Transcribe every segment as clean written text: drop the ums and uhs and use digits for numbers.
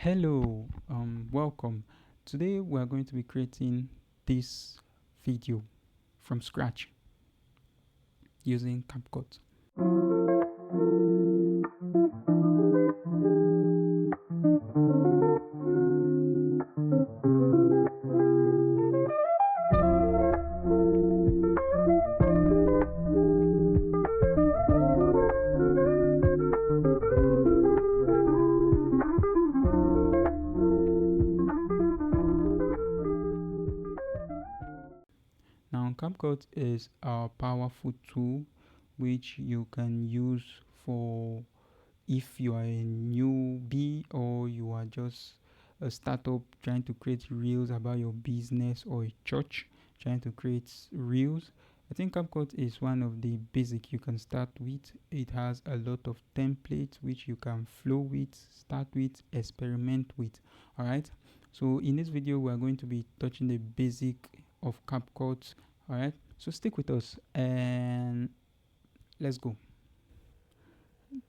Hello, welcome. Today we are going to be creating this video from scratch using CapCut. Now, CapCut is a powerful tool which you can use for if you are a newbie or you are just a startup trying to create reels about your business, or a church trying to create reels. I think CapCut is one of the basic you can start with. It has a lot of templates which you can flow with, start with, experiment with. Alright, so in this video we are going to be touching the basic of CapCut. Alright, so stick with us and let's go.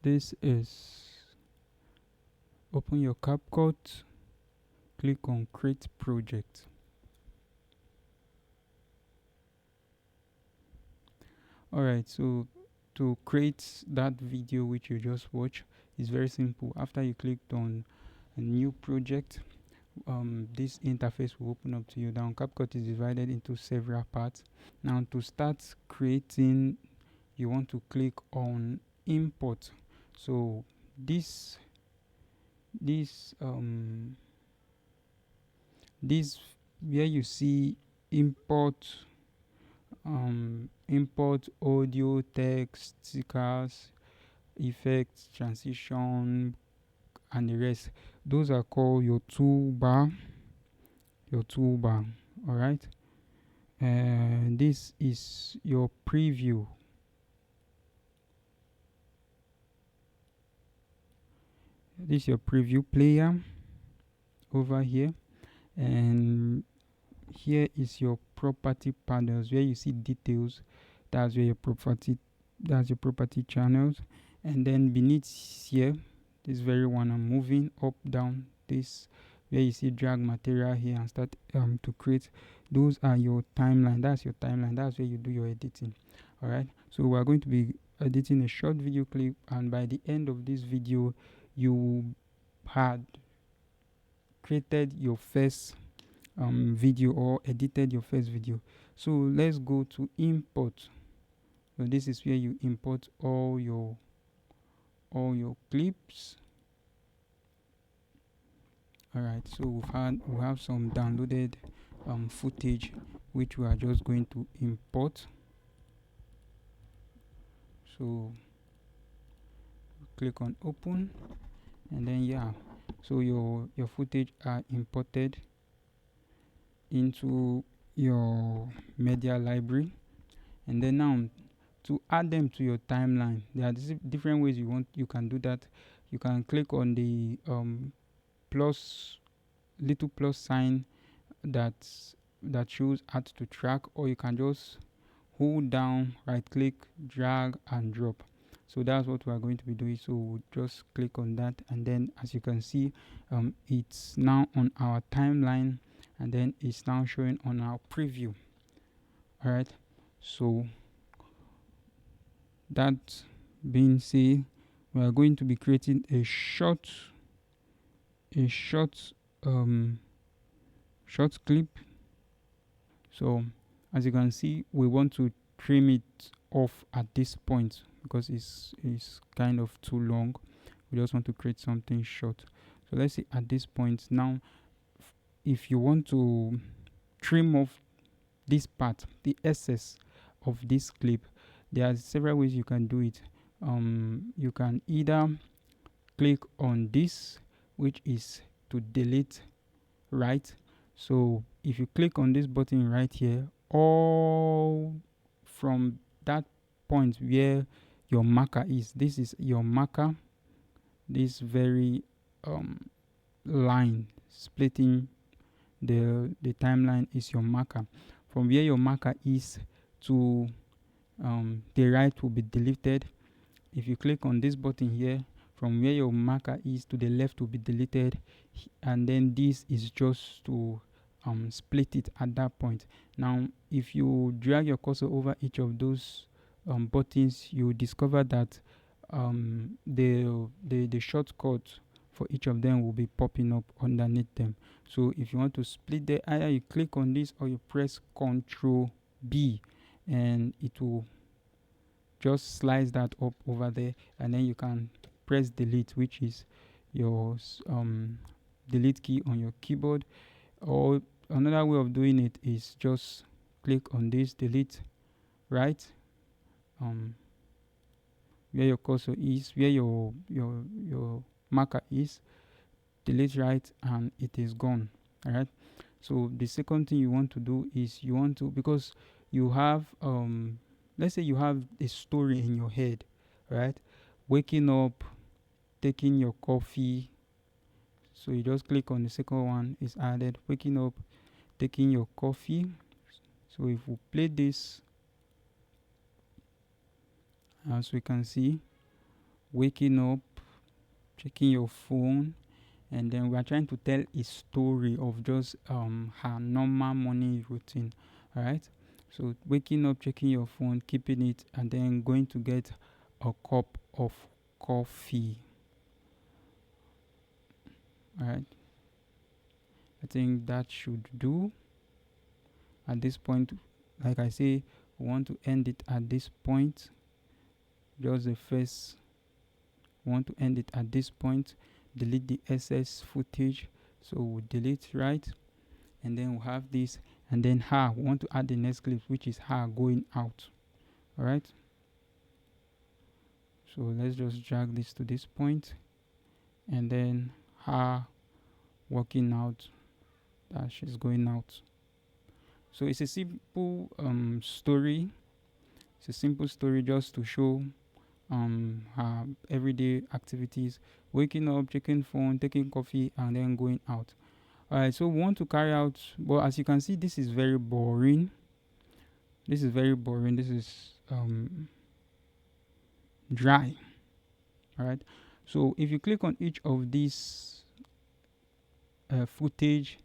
This is, open your CapCut, click on create project. Alright, so to create that video which you just watched is very simple. After you clicked on a new project, this interface will open up to you. Now CapCut is divided into several parts. Now to start creating, you want to click on import. So this where you see import audio, text, stickers, effects, transition, and the rest, those are called your toolbar. All right, and this is your preview. This is your preview player over here, and here is your property panels where you see details. That's where your property channels. And then beneath here, this very one, I'm moving up down, this where you see drag material here and start to create. Those are your timeline. That's your timeline. That's where you do your editing. All right, so we are going to be editing a short video clip, and by the end of this video you had created your first video, or edited your first video. So let's go to import. So this is where you import all your clips. All right, so we have some downloaded footage which we are just going to import. So click on open, and then so your footage are imported into your media library. And then now to add them to your timeline, there are different ways you can do that. You can click on the little plus sign that shows add to track, or you can just hold down, right click, drag and drop. So that's what we are going to be doing. So we'll just click on that, and then as you can see, it's now on our timeline, and then it's now showing on our preview. All right, so that being said, we are going to be creating a short clip. So as you can see, we want to trim it off at this point because it's kind of too long. We just want to create something short. So let's see at this point. Now if you want to trim off this part, the excess of this clip, there are several ways you can do it. You can either click on this, which is to delete, right? So if you click on this button right here, all from that point where your marker is, this is your marker, this very line splitting the timeline is your marker. From where your marker is to the right will be deleted. If you click on this button here, from where your marker is to the left will be deleted, and then this is just to split it at that point. Now if you drag your cursor over each of those buttons, you discover that the shortcut for each of them will be popping up underneath them. So if you want to split the, either you click on this or you press Ctrl B, and it will just slice that up over there, and then you can press delete, which is your delete key on your keyboard. Or another way of doing it is just click on this delete right, where your cursor is, where your marker is, delete right, and it is gone. All right. So the second thing you want to do is you want to, because you have let's say you have a story in your head, right? Waking up, taking your coffee. So you just click on the second one, is added. Waking up, taking your coffee. So if we play this, as we can see, waking up, checking your phone, and then we are trying to tell a story of just her normal morning routine. All right. So waking up, checking your phone, keeping it, and then going to get a cup of coffee. All right. I think that should do. At this point, like I say, we want to end it at this point. Just the first, we want to end it at this point. Delete the excess footage. So we'll delete right, and then we'll have this, and then her, we want to add the next clip, which is her going out. All right. So let's just drag this to this point, and then her walking out, that she's going out. So it's a simple story. It's a simple story just to show her everyday activities: waking up, checking phone, taking coffee, and then going out. All right. So we want to carry out, but as you can see, this is very boring. This is very boring. This is dry. All right. So if you click on each of these footage,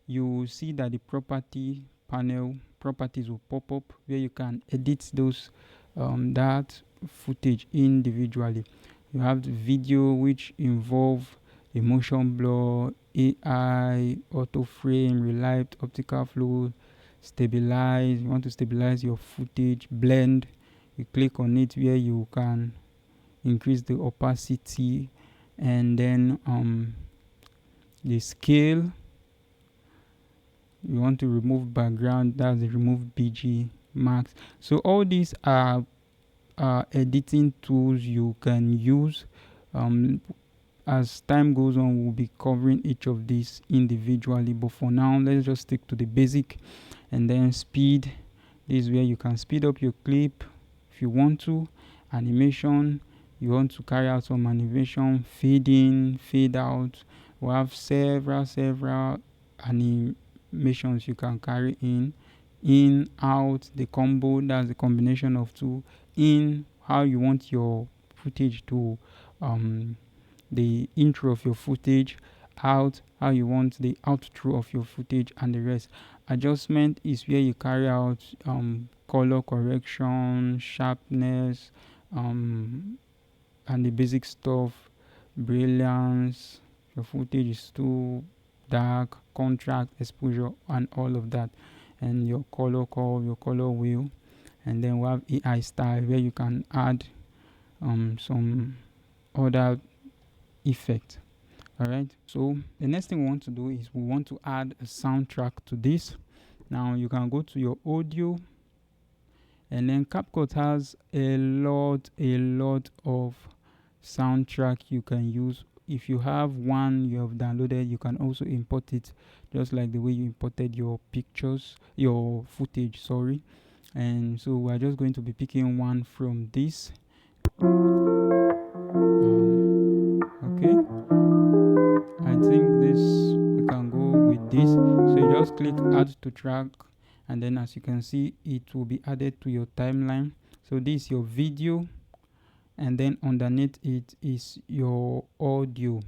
you will see that the property panel properties will pop up, where you can edit those that footage individually. You have the video, which involve a motion blur, AI, auto frame, relight, optical flow, stabilize. You want to stabilize your footage, blend. You click on it, where you can increase the opacity, and then the scale. You want to remove background, that's the remove BG max. So all these are editing tools you can use. As time goes on, we'll be covering each of these individually, but for now let's just stick to the basic. And then speed, this is where you can speed up your clip if you want to. Animation, you want to carry out some animation, fade in, fade out. We have several animations you can carry in, out, the combo, that's the combination of two. In, how you want your footage to the intro of your footage. Out, how you want the outro of your footage, and the rest. Adjustment is where you carry out color correction, sharpness, and the basic stuff. Brilliance, your footage is too dark, contrast, exposure, and all of that. And your color curve, your color wheel. And then we have AI style, where you can add some other effect. All right. So the next thing we want to do is we want to add a soundtrack to this. Now you can go to your audio, and then CapCut has a lot of soundtrack you can use. If you have one you have downloaded, you can also import it, just like the way you imported your pictures, your footage, sorry. And so we're just going to be picking one from this. Okay, I think this, we can go with this. So you just click add to track, and then as you can see, it will be added to your timeline. So this is your video, and then underneath it is your audio.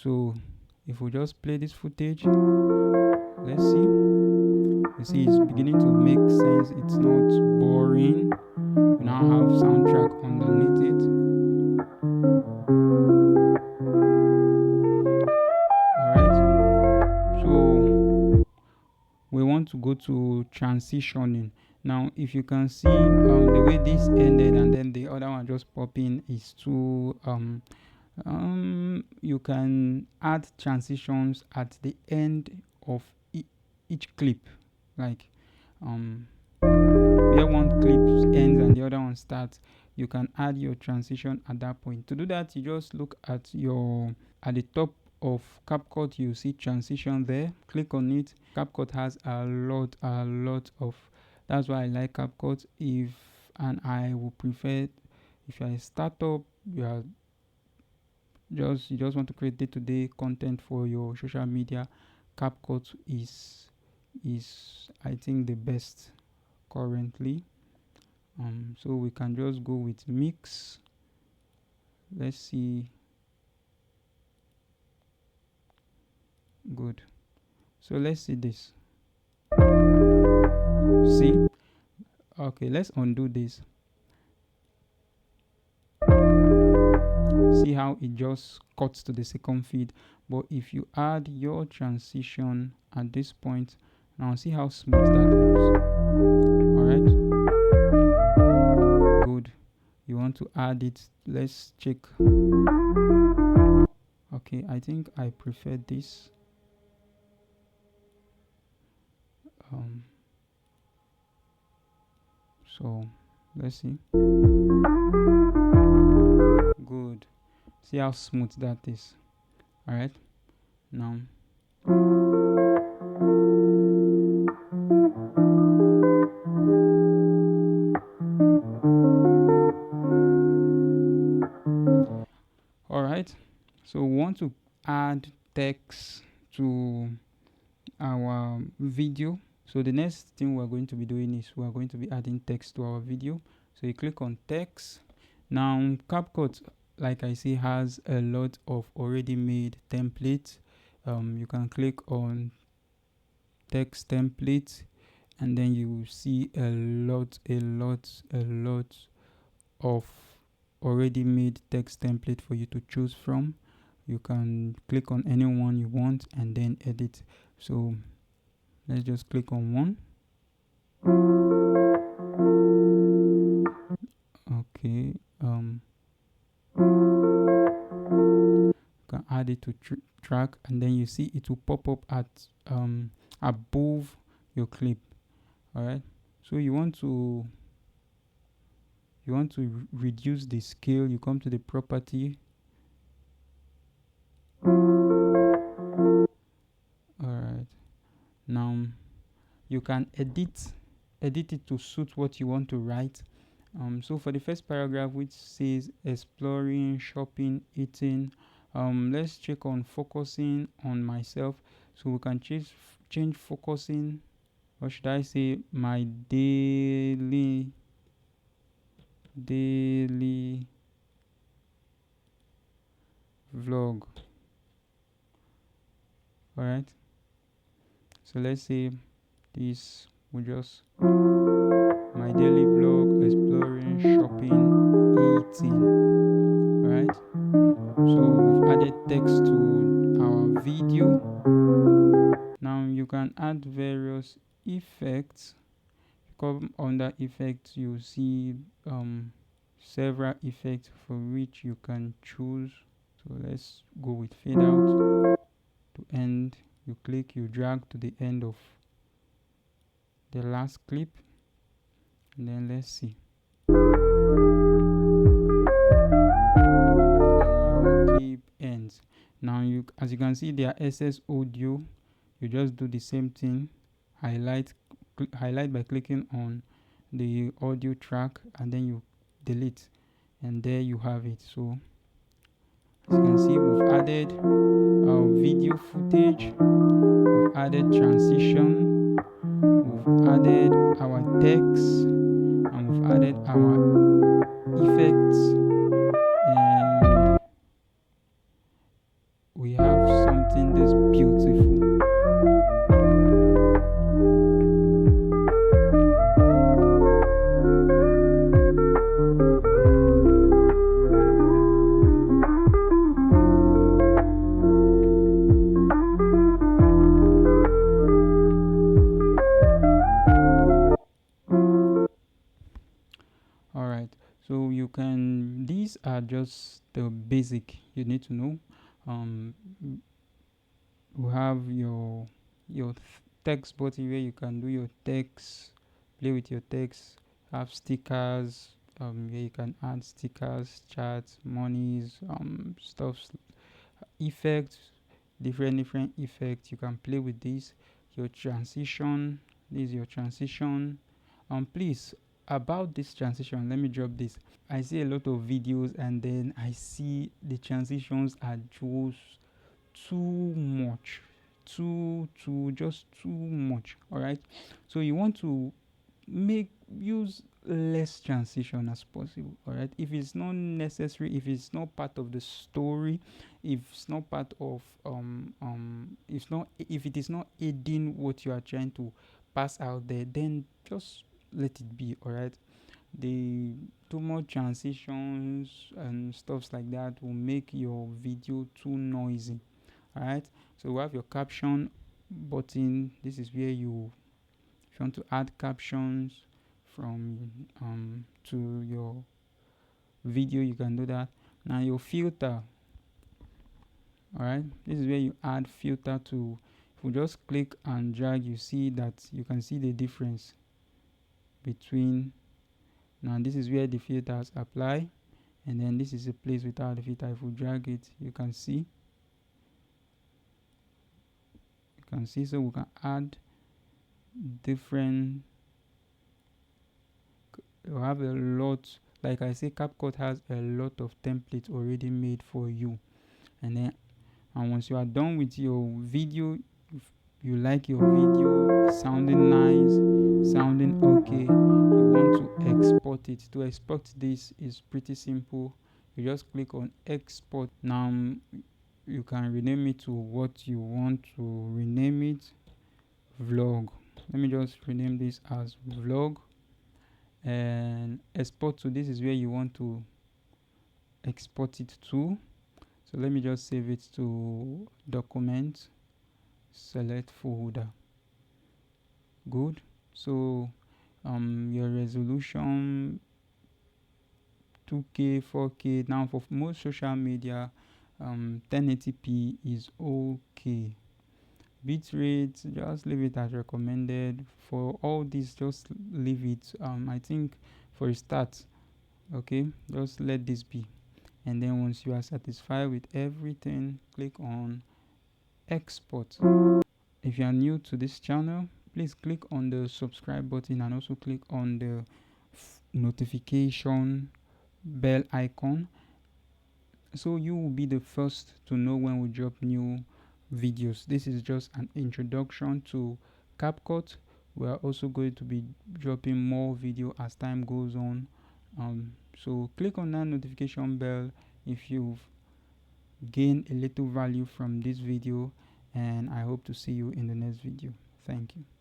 So if we just play this footage, let's see. You see it's beginning to make sense. It's not boring. We now have soundtrack underneath it. Alright, so we want to go to transitioning. Now if you can see the way this ended and then the other one just popping is too you can add transitions at the end of each clip, like where one clip ends and the other one starts. You can add your transition at that point. To do that, you just look at the top of CapCut. You see transition there, click on it. CapCut has a lot of, that's why I like CapCut. And I would prefer, if you're a startup, you just want to create day-to-day content for your social media, CapCut is I think the best currently. So we can just go with mix. Let's see. Good. So let's see this. See? Okay, let's undo this. See how it just cuts to the second feed. But if you add your transition at this point, now see how smooth that looks. Alright. Good. You want to add it. Let's check. Okay, I think I prefer this. So let's see. Good. See how smooth that is. Alright. Now alright, so we want to add text to our video. So the next thing we're going to be doing is we're going to be adding text to our video. So you click on text. Now CapCut, like I say, has a lot of already made templates. You can click on text template and then you see a lot of already made text template for you to choose from. You can click on any one you want and then edit. So let's just click on one. Okay, can add it to track and then you see it will pop up at above your clip. All right, so you want to reduce the scale. You come to the property. All right, now you can edit it to suit what you want to write. So for the first paragraph, which says exploring, shopping, eating, let's check on focusing on myself. So we can change focusing, or should I say my daily vlog. All right, so let's say this will just my daily vlog, exploring, shopping, eating. All right, so we've added text to our video. Now you can add various effects. Come under effects, you see several effects for which you can choose. So let's go with fade out. To end, you click, you drag to the end of the last clip, and then let's see. And your clip ends. Now as you can see, there are SS audio. You just do the same thing. Highlight by clicking on the audio track and then you delete, and there you have it. So as you can see, we've added our video footage, we've added transition, we've added our text, and we've added our effects. looking this beautiful. All right, so you can, these are just the basic you need to know. um you have your text button where you can do your text, play with your text, have stickers, where you can add stickers, charts, monies, stuffs, effects, different effects. You can play with this. Your transition, this is your transition. Please, about this transition, let me drop this. I see a lot of videos and then I see the transitions are just too much, too just too much. All right, so you want to make use less transition as possible. All right, if it's not necessary, if it's not part of the story, if it's not part of if it is not aiding what you are trying to pass out there, then just let it be. All right, the too much transitions and stuffs like that will make your video too noisy. All right, so we have your caption button. This is where you, if you want to add captions from to your video, you can do that. Now your filter, all right, this is where you add filter to. If you just click and drag, you see that you can see the difference between. Now this is where the filters apply, and then this is a place without the filter. If you drag it, you can see, so we can add different. You have a lot, like I say, CapCut has a lot of templates already made for you. And once you are done with your video, if you like your video sounding nice, sounding okay, you want to export it. To export this is pretty simple. You just click on export. Now you can rename it to what you want to rename it. Vlog. Let me just rename this as vlog, and export to. This is where you want to export it to. So let me just save it to document, select folder. Good. So your resolution 2K, 4K. Now for most social media, 1080p is okay. Bitrate, just leave it as recommended. For all this, just leave it. I think for a start, okay, just let this be. And then once you are satisfied with everything, click on export. If you are new to this channel, please click on the subscribe button and also click on the notification bell icon, so you will be the first to know when we drop new videos. This is just an introduction to CapCut. We are also going to be dropping more video as time goes on. So click on that notification bell if you've gained a little value from this video, and I hope to see you in the next video. Thank you.